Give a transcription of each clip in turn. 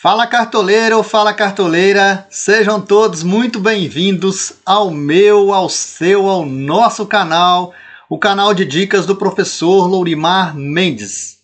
Fala cartoleiro, fala cartoleira, sejam todos muito bem-vindos ao ao nosso canal, o canal de dicas do professor Lourimar Mendes.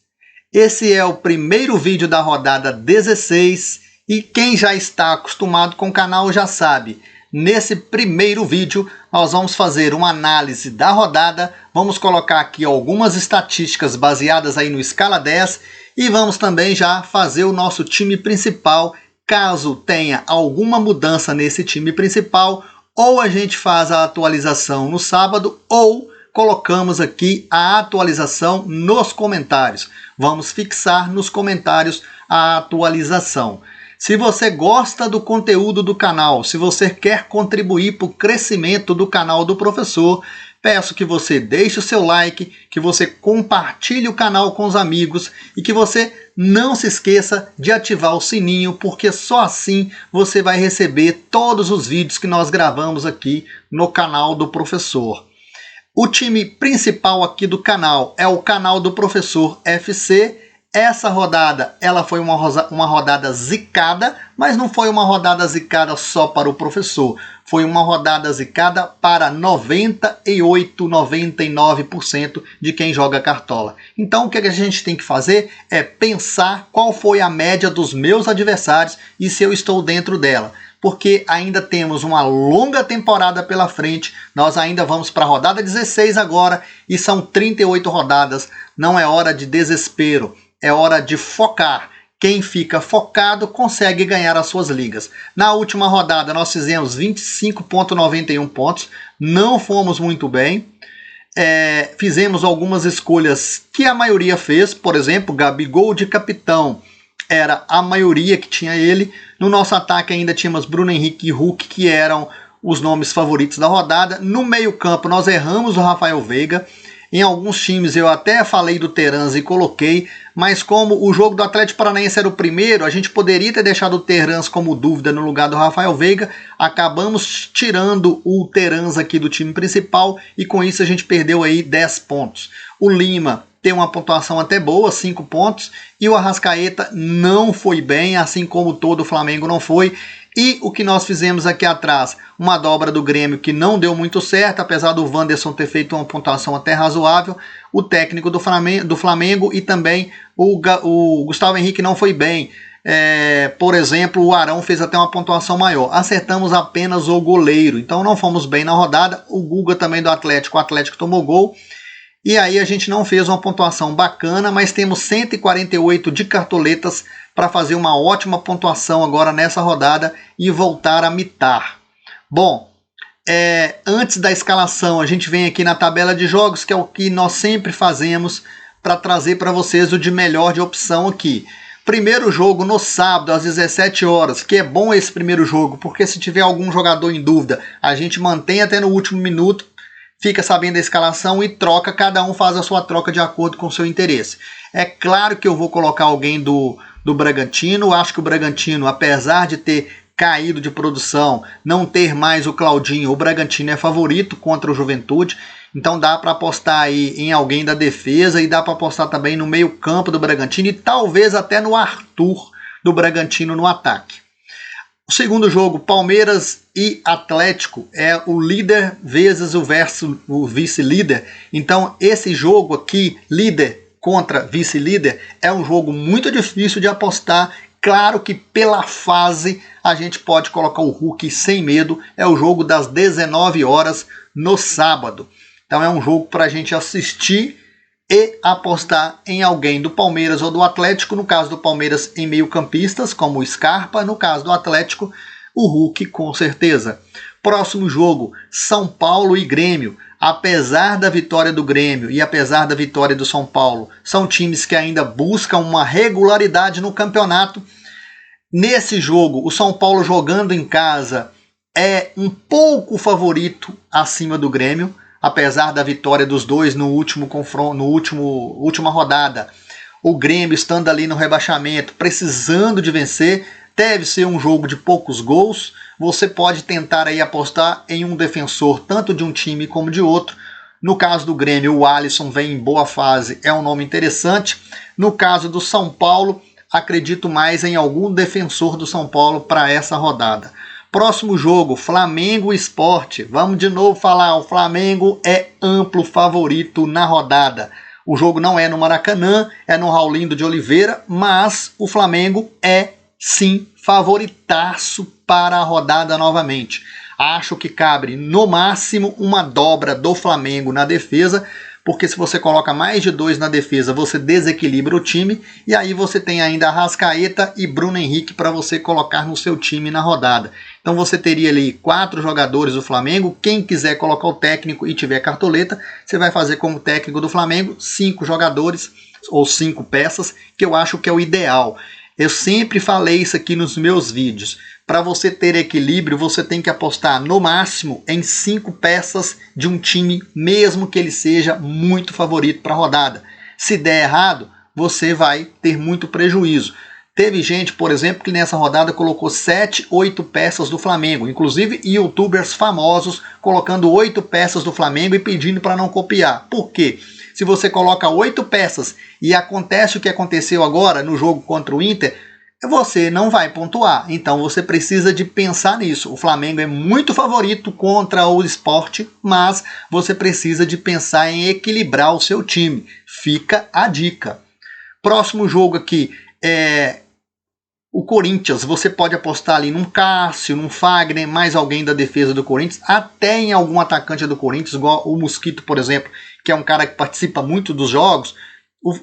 Esse é o primeiro vídeo da rodada 16 e quem já está acostumado com o canal já sabe. Nesse primeiro vídeo nós vamos fazer uma análise da rodada, vamos colocar aqui algumas estatísticas baseadas aí no Escala 10 e vamos também já fazer o nosso time principal, caso tenha alguma mudança nesse time principal, ou a gente faz a atualização no sábado ou colocamos aqui a atualização nos comentários. Vamos fixar nos comentários a atualização. Se você gosta do conteúdo do canal, se você quer contribuir para o crescimento do canal do professor, peço que você deixe o seu like, que você compartilhe o canal com os amigos e que você não se esqueça de ativar o sininho, porque só assim você vai receber todos os vídeos que nós gravamos aqui no canal do professor. O time principal aqui do canal é o canal do professor FC. Essa rodada, ela foi uma rodada zicada, mas não foi uma rodada zicada só para o professor. Foi uma rodada zicada para 98, 99% de quem joga cartola. Então o que a gente tem que fazer é pensar qual foi a média dos meus adversários e se eu estou dentro dela. Porque ainda temos uma longa temporada pela frente, nós ainda vamos para a rodada 16 agora e são 38 rodadas, não é hora de desespero. É hora de focar. Quem fica focado consegue ganhar as suas ligas. Na última rodada nós fizemos 25,91 pontos. Não fomos muito bem. Fizemos algumas escolhas que a maioria fez. Por exemplo, Gabigol de capitão. Era a maioria que tinha ele. No nosso ataque ainda tínhamos Bruno Henrique e Hulk, que eram os nomes favoritos da rodada. No meio campo nós erramos o Rafael Veiga. Em alguns times eu até falei do Terans e coloquei, mas como o jogo do Atlético Paranaense era o primeiro, a gente poderia ter deixado o Terans como dúvida no lugar do Rafael Veiga, acabamos tirando o Terans aqui do time principal e com isso a gente perdeu aí 10 pontos. O Lima tem uma pontuação até boa, 5 pontos, e o Arrascaeta não foi bem, assim como todo o Flamengo não foi. E o que nós fizemos aqui atrás, uma dobra do Grêmio que não deu muito certo, apesar do Wanderson ter feito uma pontuação até razoável, o técnico do Flamengo e também o Gustavo Henrique não foi bem. Por exemplo, o Arão fez até uma pontuação maior. Acertamos apenas o goleiro, então não fomos bem na rodada. O Guga também do Atlético, o Atlético tomou gol. E aí a gente não fez uma pontuação bacana, mas temos 148 de cartoletas para fazer uma ótima pontuação agora nessa rodada e voltar a mitar. Bom, antes da escalação a gente vem aqui na tabela de jogos, que é o que nós sempre fazemos para trazer para vocês o de melhor de opção aqui. Primeiro jogo no sábado às 17 horas, que é bom esse primeiro jogo, porque se tiver algum jogador em dúvida, a gente mantém até no último minuto, fica sabendo da escalação e troca, cada um faz a sua troca de acordo com o seu interesse. É claro que eu vou colocar alguém do Bragantino, acho que o Bragantino, apesar de ter caído de produção, não ter mais o Claudinho, o Bragantino é favorito contra o Juventude, então dá para apostar aí em alguém da defesa e dá para apostar também no meio campo do Bragantino e talvez até no Arthur do Bragantino no ataque. O segundo jogo, Palmeiras e Atlético, é o líder vezes o vice-líder. Então esse jogo aqui, líder contra vice-líder, é um jogo muito difícil de apostar. Claro que pela fase a gente pode colocar o Hulk sem medo. É o jogo das 19 horas no sábado. Então é um jogo para a gente assistir e apostar em alguém do Palmeiras ou do Atlético, no caso do Palmeiras em meio-campistas, como o Scarpa, no caso do Atlético, o Hulk com certeza. Próximo jogo, São Paulo e Grêmio. Apesar da vitória do Grêmio e apesar da vitória do São Paulo, são times que ainda buscam uma regularidade no campeonato. Nesse jogo, o São Paulo jogando em casa é um pouco favorito acima do Grêmio, apesar da vitória dos dois no último confronto, última rodada. O Grêmio estando ali no rebaixamento, precisando de vencer, deve ser um jogo de poucos gols. Você pode tentar aí apostar em um defensor tanto de um time como de outro. No caso do Grêmio, o Alisson vem em boa fase, é um nome interessante. No caso do São Paulo, acredito mais em algum defensor do São Paulo para essa rodada. Próximo jogo, Flamengo e Sport. Vamos de novo falar, o Flamengo é amplo favorito na rodada. O jogo não é no Maracanã, é no Raulindo de Oliveira, mas o Flamengo é sim favoritaço para a rodada novamente. Acho que cabe no máximo uma dobra do Flamengo na defesa, porque se você coloca mais de 2 na defesa, você desequilibra o time, e aí você tem ainda Arrascaeta e Bruno Henrique para você colocar no seu time na rodada. Então você teria ali 4 jogadores do Flamengo. Quem quiser colocar o técnico e tiver cartoleta, você vai fazer como técnico do Flamengo 5 jogadores ou 5 peças, que eu acho que é o ideal. Eu sempre falei isso aqui nos meus vídeos. Para você ter equilíbrio, você tem que apostar no máximo em 5 peças de um time, mesmo que ele seja muito favorito para a rodada. Se der errado, você vai ter muito prejuízo. Teve gente, por exemplo, que nessa rodada colocou 7, 8 peças do Flamengo. Inclusive, youtubers famosos colocando 8 peças do Flamengo e pedindo para não copiar. Por quê? Se você coloca 8 peças e acontece o que aconteceu agora no jogo contra o Inter, você não vai pontuar. Então você precisa de pensar nisso. O Flamengo é muito favorito contra o Sport, mas você precisa de pensar em equilibrar o seu time. Fica a dica. Próximo jogo aqui é o Corinthians. Você pode apostar ali num Cássio, num Fagner, mais alguém da defesa do Corinthians, até em algum atacante do Corinthians, igual o Mosquito, por exemplo, que é um cara que participa muito dos jogos.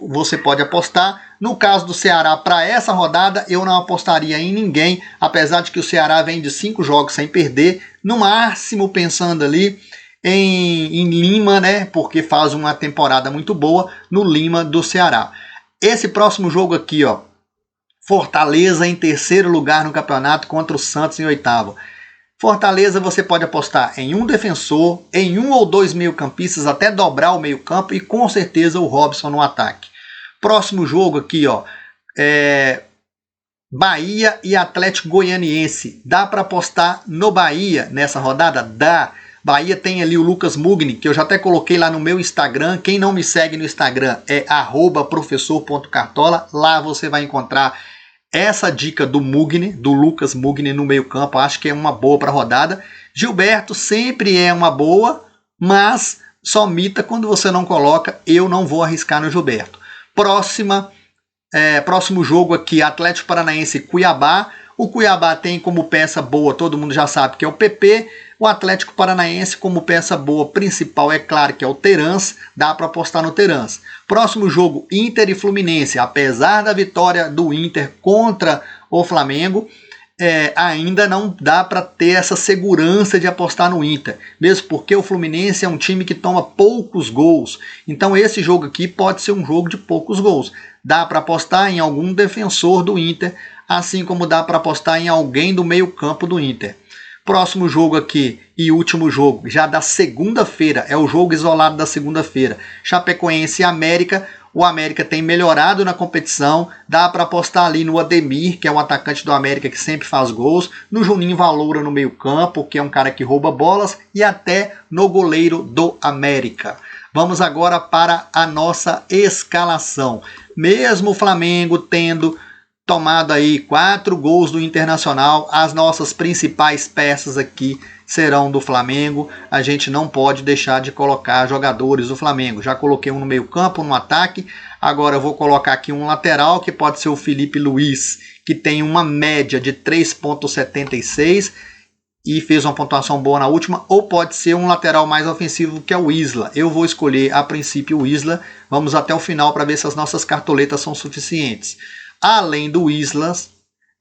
Você pode apostar. No caso do Ceará, para essa rodada, eu não apostaria em ninguém, apesar de que o Ceará vem de 5 jogos sem perder, no máximo pensando ali em Lima, né? Porque faz uma temporada muito boa no Lima do Ceará. Esse próximo jogo aqui, ó, Fortaleza em terceiro lugar no campeonato contra o Santos em oitavo. Fortaleza você pode apostar em um defensor, em 1 ou 2 meio-campistas, até dobrar o meio-campo, e com certeza o Robson no ataque. Próximo jogo aqui, ó, Bahia e Atlético Goianiense. Dá para apostar no Bahia nessa rodada? Dá. Bahia tem ali o Lucas Mugni, que eu já até coloquei lá no meu Instagram. Quem não me segue no Instagram é @professor.cartola. Lá você vai encontrar essa dica do Mugni, do Lucas Mugni no meio campo. Acho que é uma boa para a rodada. Gilberto sempre é uma boa, mas só mita quando você não coloca. Eu não vou arriscar no Gilberto. Próximo jogo aqui, Atlético Paranaense e Cuiabá. O Cuiabá tem como peça boa, todo mundo já sabe que é o PP. O Atlético Paranaense como peça boa principal, é claro que é o Terans. Dá para apostar no Terans. Próximo jogo, Inter e Fluminense. Apesar da vitória do Inter contra o Flamengo, ainda não dá para ter essa segurança de apostar no Inter. Mesmo porque o Fluminense é um time que toma poucos gols. Então esse jogo aqui pode ser um jogo de poucos gols. Dá para apostar em algum defensor do Inter, assim como dá para apostar em alguém do meio campo do Inter. Próximo jogo aqui e último jogo, já da segunda-feira, é o jogo isolado da segunda-feira. Chapecoense e América. O América tem melhorado na competição, dá para apostar ali no Ademir, que é um atacante do América que sempre faz gols, no Juninho Valoura no meio campo, que é um cara que rouba bolas, e até no goleiro do América. Vamos agora para a nossa escalação. Mesmo o Flamengo tendo tomado aí 4 gols do Internacional, as nossas principais peças aqui serão do Flamengo. A gente não pode deixar de colocar jogadores do Flamengo. Já coloquei um no meio campo, no ataque. Agora eu vou colocar aqui um lateral, que pode ser o Felipe Luiz, que tem uma média de 3,76 e fez uma pontuação boa na última. Ou pode ser um lateral mais ofensivo, que é o Isla. Eu vou escolher a princípio o Isla. Vamos até o final para ver se as nossas cartoletas são suficientes. Além do Islas,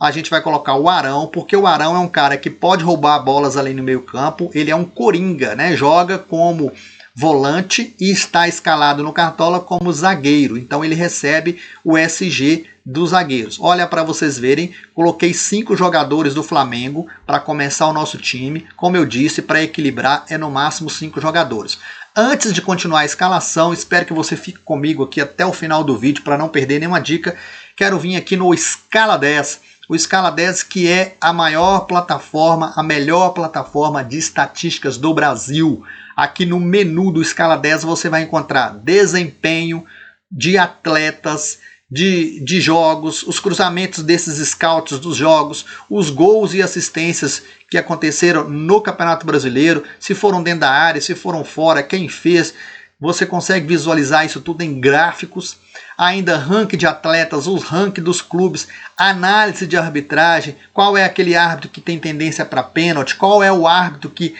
a gente vai colocar o Arão, porque o Arão é um cara que pode roubar bolas ali no meio campo. Ele é um coringa, né? Joga como volante e está escalado no Cartola como zagueiro. Então ele recebe o SG dos zagueiros. Olha para vocês verem, coloquei 5 jogadores do Flamengo para começar o nosso time. Como eu disse, para equilibrar é no máximo 5 jogadores. Antes de continuar a escalação, espero que você fique comigo aqui até o final do vídeo para não perder nenhuma dica. Quero vir aqui no Scala 10. O Scala 10, que é a maior plataforma, a melhor plataforma de estatísticas do Brasil. Aqui no menu do Scala 10 você vai encontrar desempenho de atletas, de jogos, os cruzamentos desses scouts dos jogos, os gols e assistências que aconteceram no Campeonato Brasileiro, se foram dentro da área, se foram fora, quem fez. Você consegue visualizar isso tudo em gráficos. Ainda ranking de atletas, os ranking dos clubes, análise de arbitragem, qual é aquele árbitro que tem tendência para pênalti, qual é o árbitro que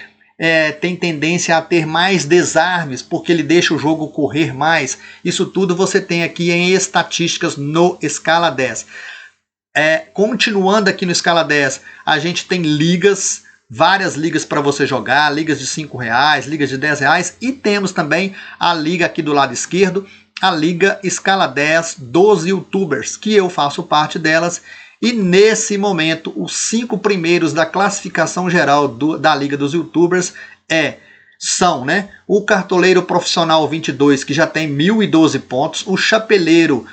tem tendência a ter mais desarmes, porque ele deixa o jogo correr mais. Isso tudo você tem aqui em estatísticas no Escala 10. Continuando aqui no Escala 10, a gente tem ligas, várias ligas para você jogar, ligas de R$5, ligas de R$10, e temos também a liga aqui do lado esquerdo, a Liga Escala 10 dos YouTubers, que eu faço parte delas. E nesse momento, os 5 primeiros da classificação geral da Liga dos YouTubers são o Cartoleiro Profissional 22, que já tem 1.012 pontos, o Chapeleiro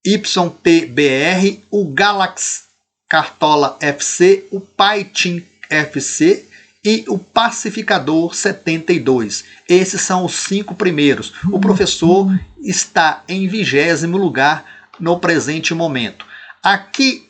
YTBR, o Galax Cartola FC, o Paitin FC e o Pacificador 72. Esses são os 5 primeiros. O professor está em 20º lugar no presente momento. Aqui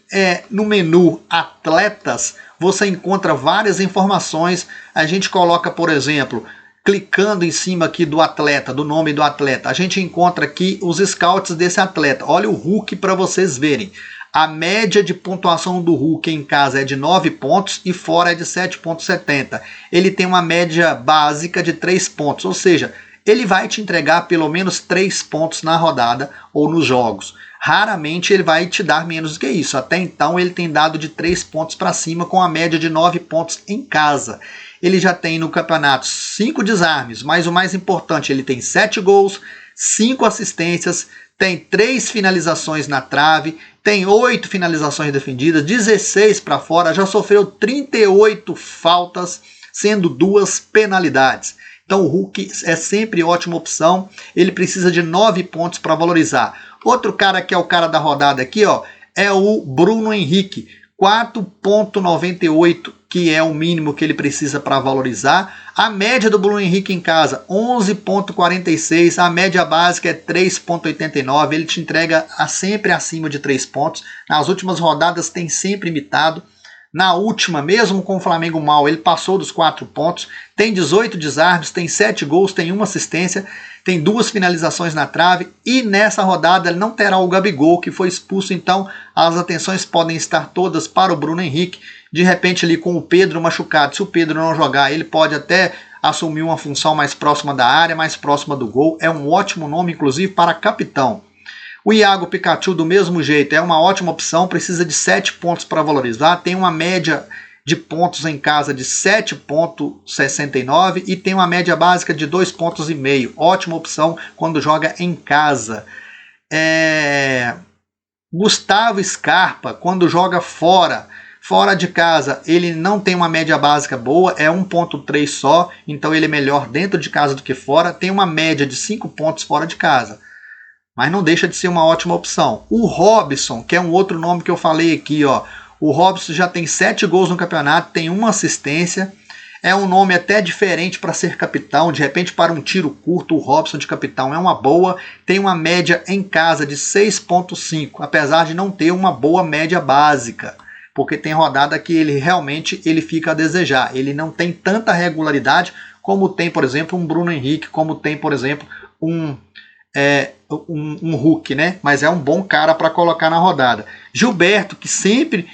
no menu Atletas, você encontra várias informações. A gente coloca, por exemplo, clicando em cima aqui do atleta, do nome do atleta, a gente encontra aqui os scouts desse atleta. Olha o Hulk para vocês verem. A média de pontuação do Hulk em casa é de 9 pontos e fora é de 7,70. Ele tem uma média básica de 3 pontos, ou seja, ele vai te entregar pelo menos 3 pontos na rodada ou nos jogos. Raramente ele vai te dar menos do que isso. Até então ele tem dado de 3 pontos para cima com a média de 9 pontos em casa. Ele já tem no campeonato 5 desarmes, mas o mais importante, ele tem 7 gols, 5 assistências, tem 3 finalizações na trave, tem 8 finalizações defendidas, 16 para fora, já sofreu 38 faltas, sendo 2 penalidades. Então o Hulk é sempre ótima opção, ele precisa de 9 pontos para valorizar. Outro cara que é o cara da rodada aqui, é o Bruno Henrique, 4,98, que é o mínimo que ele precisa para valorizar. A média do Bruno Henrique em casa, 11,46, a média básica é 3,89, ele te entrega sempre acima de 3 pontos. Nas últimas rodadas tem sempre imitado. Na última, mesmo com o Flamengo mal, ele passou dos 4 pontos, tem 18 desarmes, tem 7 gols, tem 1 assistência, tem 2 finalizações na trave, e nessa rodada ele não terá o Gabigol, que foi expulso, então as atenções podem estar todas para o Bruno Henrique. De repente ali com o Pedro machucado, se o Pedro não jogar, ele pode até assumir uma função mais próxima da área, mais próxima do gol. É um ótimo nome, inclusive, para capitão. O Iago Pikachu, do mesmo jeito, é uma ótima opção, precisa de 7 pontos para valorizar, tem uma média de pontos em casa de 7,69 e tem uma média básica de 2,5 pontos. Ótima opção quando joga em casa. Gustavo Scarpa, quando joga fora de casa, ele não tem uma média básica boa, é 1,3 só, então ele é melhor dentro de casa do que fora, tem uma média de 5 pontos fora de casa. Mas não deixa de ser uma ótima opção. O Robson, que é um outro nome que eu falei aqui, o Robson já tem 7 gols no campeonato, tem 1 assistência, é um nome até diferente para ser capitão, de repente para um tiro curto, o Robson de capitão é uma boa, tem uma média em casa de 6,5, apesar de não ter uma boa média básica, porque tem rodada que ele realmente fica a desejar, ele não tem tanta regularidade como tem, por exemplo, um Bruno Henrique, como tem, por exemplo, um Hulk, mas é um bom cara para colocar na rodada. Gilberto, que sempre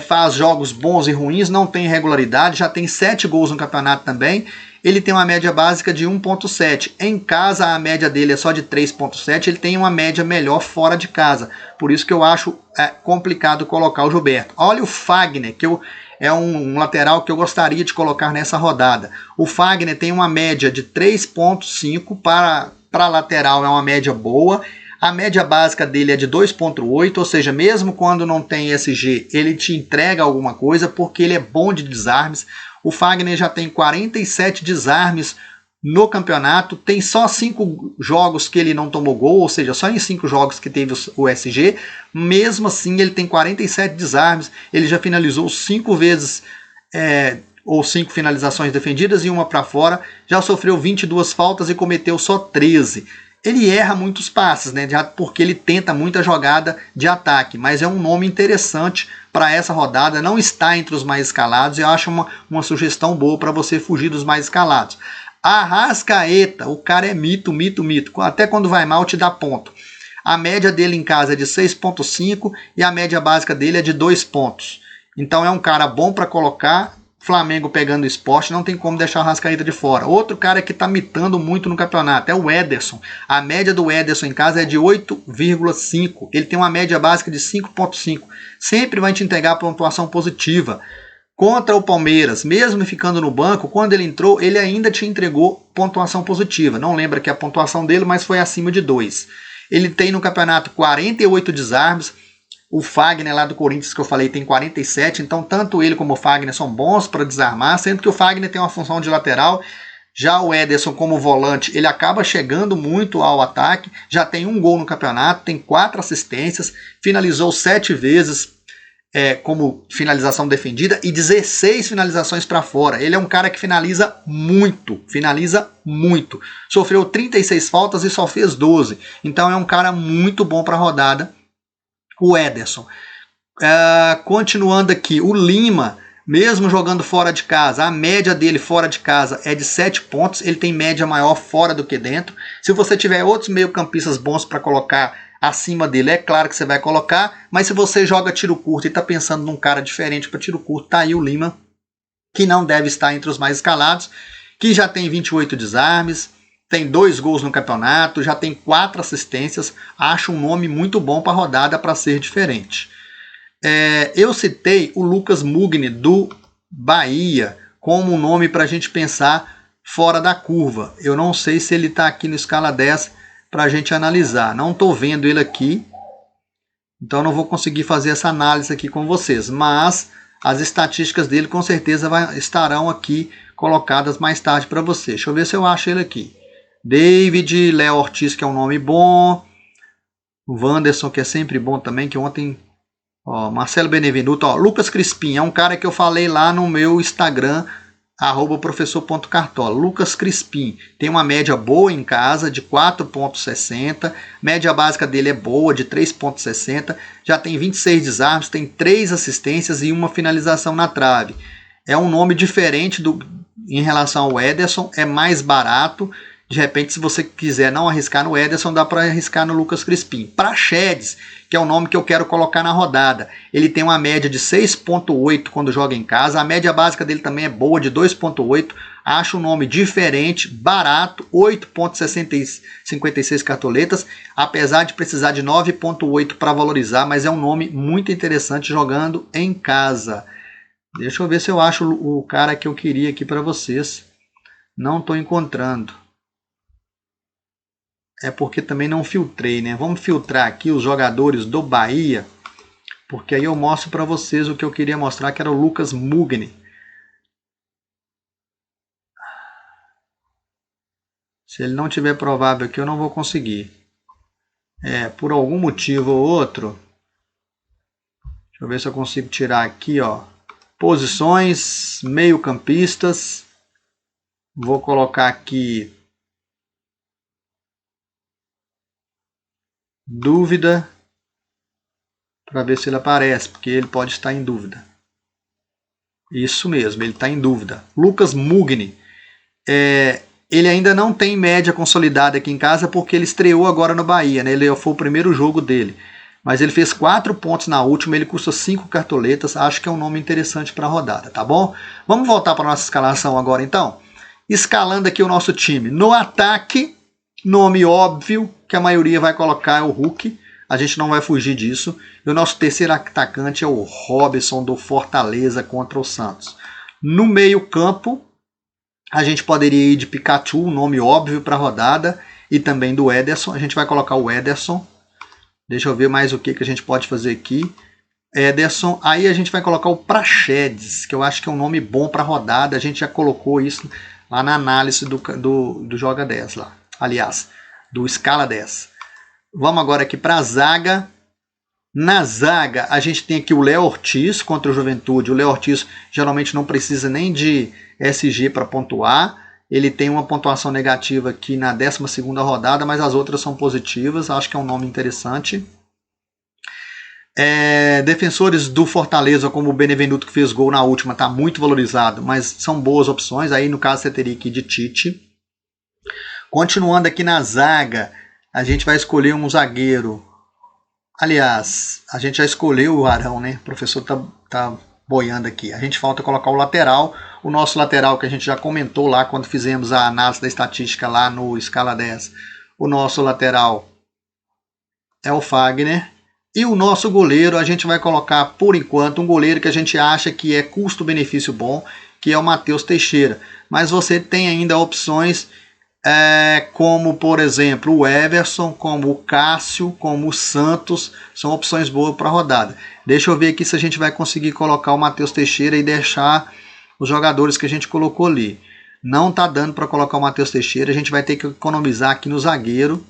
faz jogos bons e ruins, não tem regularidade, já tem 7 gols no campeonato também, ele tem uma média básica de 1,7, em casa a média dele é só de 3,7, ele tem uma média melhor fora de casa, por isso que eu acho complicado colocar o Gilberto. Olha o Fagner, que é um lateral que eu gostaria de colocar nessa rodada. O Fagner tem uma média de 3,5 para lateral, é uma média boa. A média básica dele é de 2,8, ou seja, mesmo quando não tem SG, ele te entrega alguma coisa, porque ele é bom de desarmes. O Fagner já tem 47 desarmes no campeonato, tem só 5 jogos que ele não tomou gol, ou seja, só em 5 jogos que teve o SG. Mesmo assim, ele tem 47 desarmes, ele já finalizou 5 vezes, ou 5 finalizações defendidas e 1 para fora, já sofreu 22 faltas e cometeu só 13. Ele erra muitos passes, né? Porque ele tenta muita jogada de ataque, mas é um nome interessante para essa rodada, não está entre os mais escalados, e eu acho uma sugestão boa para você fugir dos mais escalados. Arrascaeta, o cara é mito, mito, mito, até quando vai mal te dá ponto. A média dele em casa é de 6,5 e a média básica dele é de 2 pontos. Então é um cara bom para colocar. Flamengo pegando o Sport, não tem como deixar o Arrascaeta de fora. Outro cara que está mitando muito no campeonato é o Ederson. A média do Ederson em casa é de 8,5. Ele tem uma média básica de 5,5. Sempre vai te entregar pontuação positiva. Contra o Palmeiras, mesmo ficando no banco, quando ele entrou, ele ainda te entregou pontuação positiva. Não lembra que a pontuação dele, mas foi acima de 2. Ele tem no campeonato 48 desarmes. O Fagner lá do Corinthians que eu falei tem 47, então tanto ele como o Fagner são bons para desarmar, sendo que o Fagner tem uma função de lateral. Já o Ederson como volante, ele acaba chegando muito ao ataque, já tem 1 gol no campeonato, tem 4 assistências, finalizou 7 vezes como finalização defendida e 16 finalizações para fora. Ele é um cara que finaliza muito, sofreu 36 faltas e só fez 12, então é um cara muito bom para a rodada. O Ederson. Continuando aqui, o Lima, mesmo jogando fora de casa, a média dele fora de casa é de 7 pontos, ele tem média maior fora do que dentro. Se você tiver outros meio-campistas bons para colocar acima dele, é claro que você vai colocar, mas se você joga tiro curto e está pensando num cara diferente para tiro curto, tá aí o Lima, que não deve estar entre os mais escalados, que já tem 28 desarmes, tem 2 gols no campeonato, já tem 4 assistências. Acho um nome muito bom para a rodada para ser diferente. Eu citei o Lucas Mugni do Bahia como um nome para a gente pensar fora da curva. Eu não sei se ele está aqui no escala 10 para a gente analisar. Não estou vendo ele aqui, então não vou conseguir fazer essa análise aqui com vocês. Mas as estatísticas dele com certeza estarão aqui colocadas mais tarde para você. Deixa eu ver se eu acho ele aqui. David, Léo Ortiz, que é um nome bom. O Wanderson, que é sempre bom também, que ontem... Marcelo Benevenuto. Lucas Crispim, é um cara que eu falei lá no meu Instagram, @professor.cartola. Lucas Crispim tem uma média boa em casa, de 4,60. Média básica dele é boa, de 3,60. Já tem 26 desarmes, tem 3 assistências e uma finalização na trave. É um nome diferente em relação ao Ederson, é mais barato. De repente, se você quiser não arriscar no Ederson, dá para arriscar no Lucas Crispim. Praxedes, que é o nome que eu quero colocar na rodada. Ele tem uma média de 6,8 quando joga em casa. A média básica dele também é boa, de 2,8. Acho um nome diferente, barato, 8,56 cartoletas. Apesar de precisar de 9,8 para valorizar, mas é um nome muito interessante jogando em casa. Deixa eu ver se eu acho o cara que eu queria aqui para vocês. Não estou encontrando. É porque também não filtrei, né? Vamos filtrar aqui os jogadores do Bahia, porque aí eu mostro para vocês o que eu queria mostrar, que era o Lucas Mugni. Se ele não tiver provável aqui, eu não vou conseguir. Por algum motivo ou outro. Deixa eu ver se eu consigo tirar aqui, posições, meio-campistas. Vou colocar aqui dúvida, para ver se ele aparece, porque ele pode estar em dúvida. Isso mesmo, ele está em dúvida. Lucas Mugni, ele ainda não tem média consolidada aqui em casa, porque ele estreou agora no Bahia, né? Ele foi o primeiro jogo dele, mas ele fez 4 pontos na última, ele custa 5 cartoletas, acho que é um nome interessante para a rodada, tá bom? Vamos voltar para a nossa escalação agora então? Escalando aqui o nosso time. No ataque, nome óbvio, que a maioria vai colocar é o Hulk, a gente não vai fugir disso. E o nosso terceiro atacante é o Robson do Fortaleza contra o Santos. No meio campo, a gente poderia ir de Pikachu, um nome óbvio para a rodada, e também do Ederson. A gente vai colocar o Ederson. Deixa eu ver mais o que a gente pode fazer aqui. Ederson, aí a gente vai colocar o Praxedes, que eu acho que é um nome bom para a rodada. A gente já colocou isso lá na análise do Joga 10 lá. Aliás, do Escala 10. Vamos agora aqui para a zaga. Na zaga, a gente tem aqui o Léo Ortiz contra o Juventude. O Léo Ortiz geralmente não precisa nem de SG para pontuar. Ele tem uma pontuação negativa aqui na 12ª rodada, mas as outras são positivas. Acho que é um nome interessante. Defensores do Fortaleza, como o Benevenuto, que fez gol na última, está muito valorizado, mas são boas opções. Aí, no caso, você teria que ir de Tite. Continuando aqui na zaga, a gente vai escolher um zagueiro. Aliás, a gente já escolheu o Arão, né? O professor tá boiando aqui. A gente falta colocar o lateral. O nosso lateral, que a gente já comentou lá quando fizemos a análise da estatística lá no Escala 10. O nosso lateral é o Fagner. E o nosso goleiro, a gente vai colocar, por enquanto, um goleiro que a gente acha que é custo-benefício bom, que é o Matheus Teixeira. Mas você tem ainda opções como, por exemplo, o Everson, como o Cássio, como o Santos, são opções boas para a rodada. Deixa eu ver aqui se a gente vai conseguir colocar o Matheus Teixeira e deixar os jogadores que a gente colocou ali. Não está dando para colocar o Matheus Teixeira, a gente vai ter que economizar aqui no zagueiro.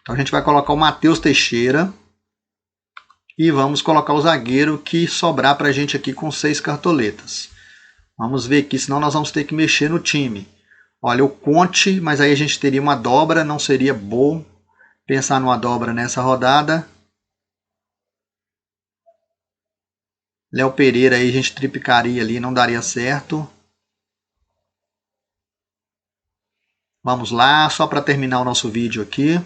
Então a gente vai colocar o Matheus Teixeira e vamos colocar o zagueiro que sobrar para a gente aqui com 6 cartoletas. Vamos ver aqui, senão nós vamos ter que mexer no time. Olha, o Conte, mas aí a gente teria uma dobra, não seria bom pensar numa dobra nessa rodada. Léo Pereira aí a gente triplicaria ali, não daria certo. Vamos lá, só para terminar o nosso vídeo aqui,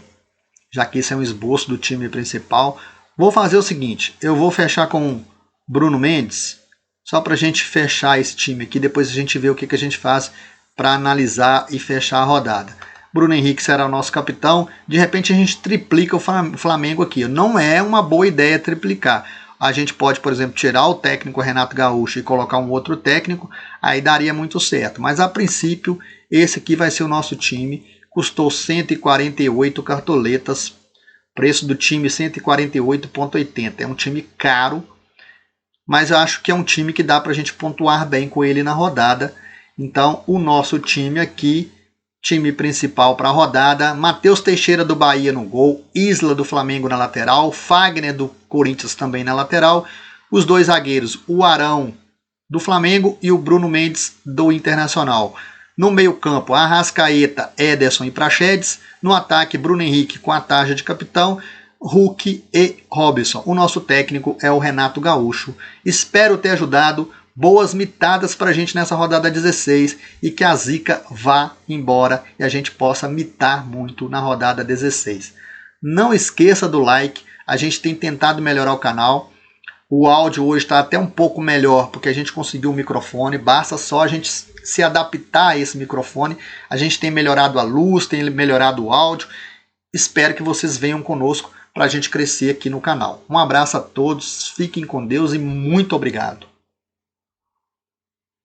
já que esse é um esboço do time principal. Vou fazer o seguinte, eu vou fechar com Bruno Mendes, só para a gente fechar esse time aqui, depois a gente vê o que a gente faz para analisar e fechar a rodada. Bruno Henrique será o nosso capitão. De repente a gente triplica o Flamengo aqui. Não é uma boa ideia triplicar. A gente pode, por exemplo, tirar o técnico Renato Gaúcho e colocar um outro técnico. Aí daria muito certo. Mas a princípio, esse aqui vai ser o nosso time. Custou 148 cartoletas. Preço do time 148,80. É um time caro. Mas eu acho que é um time que dá para a gente pontuar bem com ele na rodada. Então, o nosso time aqui, time principal para a rodada, Matheus Teixeira do Bahia no gol, Isla do Flamengo na lateral, Fagner do Corinthians também na lateral, os dois zagueiros, o Arão do Flamengo e o Bruno Mendes do Internacional. No meio campo, Arrascaeta, Ederson e Praxedes. No ataque, Bruno Henrique com a tarja de capitão, Hulk e Robson. O nosso técnico é o Renato Gaúcho. Espero ter ajudado. Boas mitadas para a gente nessa rodada 16 e que a zica vá embora e a gente possa mitar muito na rodada 16. Não esqueça do like, a gente tem tentado melhorar o canal. O áudio hoje está até um pouco melhor porque a gente conseguiu um microfone, basta só a gente se adaptar a esse microfone. A gente tem melhorado a luz, tem melhorado o áudio. Espero que vocês venham conosco para a gente crescer aqui no canal. Um abraço a todos, fiquem com Deus e muito obrigado.